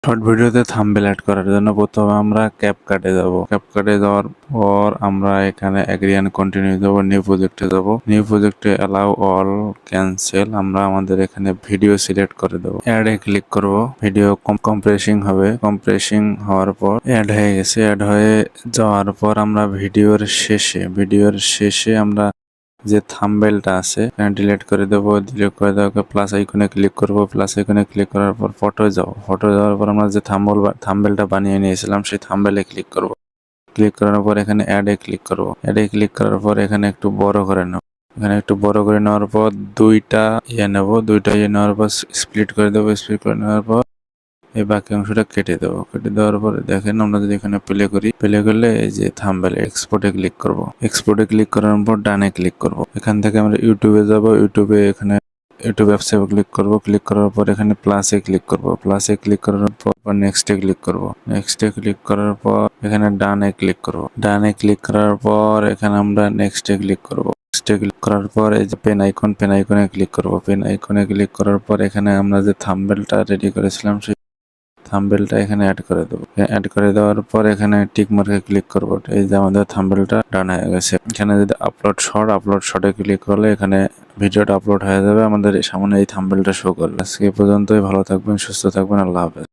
Short ভিডিওতে thumbnail add করার জন্য প্রথমে আমরা ক্যাপকাটে যাব। ক্যাপকাটে যাওয়ার পর আমরা এখানে এগ্রি এন্ড কন্টিনিউ যাব। নিউ প্রজেক্টে যাব। নিউ প্রজেক্টে অ্যালাউ অল ক্যান্সেল। আমরা আমাদের এখানে ভিডিও সিলেক্ট করে দেব। অ্যাডে ক্লিক করব। ভিডিও কম্প্রেসিং হবে। কম্প্রেসিং হওয়ার পর অ্যাড হয়ে গেছে। অ্যাড হয়ে যাওয়ার পর আমরা ভিডিওর শেষে আমরা যে থাম্বনেলটা আছে ডিলিট করে দেব। ডিলিট করে দেওয়ার প্লাস আইকনে ক্লিক করব। প্লাস আইকনে ক্লিক করার পর ফটো যাওয়ার পর আমরা যে থাম্বনেলটা বানিয়ে নিয়েছিলাম সেই থাম্বনেলে ক্লিক করব। ক্লিক করার পর এখানে অ্যাডে ক্লিক করব। অ্যাডে ক্লিক করার পর এখানে একটু বড় করে নেব। এখানে একটু বড় করে নেওয়ার পর দুইটা নেওয়ার পর স্প্লিট করে দেবো। স্প্লিট করে নেওয়ার পর এই বাকি অংশটা কেটে দেবো। কেটে দেওয়ার পরে দেখেন আমরা যদি এখানে প্লে করি, প্লে করলে এই যে থাম্বনেল এক্সপোর্টে ক্লিক করব। এক্সপোর্টে ক্লিক করার পর ডানে ক্লিক করব। এখান থেকে আমরা ইউটিউবে যাব। ইউটিউবে এখানে ইউটিউব অ্যাপসে ক্লিক করব। ক্লিক করার পর এখানে প্লাসে ক্লিক করব। প্লাসে ক্লিক করার পর নেক্সটে ক্লিক করব। নেক্সটে ক্লিক করার পর এখানে ডানে ক্লিক করব। ডানে ক্লিক করার পর এখানে আমরা নেক্সটে ক্লিক করব। নেক্সটে ক্লিক করার পর এই যে পেন আইকনে ক্লিক করব। পেন আইকনে ক্লিক করার পর এখানে আমরা যে থাম্বনেলটা রেডি করেছিলাম সেই থাম্বনেলটা এখানে অ্যাড করে দেবো। অ্যাড করে দেওয়ার পর এখানে টিক মার্কে ক্লিক করবো। এই যে আমাদের থাম্বনেলটা ডান হয়ে গেছে। এখানে যদি আপলোড শর্টে ক্লিক করলে এখানে ভিডিওটা আপলোড হয়ে যাবে। আমাদের সামনে এই থাম্বনেলটা শো করবে। আজকে এই পর্যন্তই। ভালো থাকবেন, সুস্থ থাকবেন। আল্লাহ হাফেজ।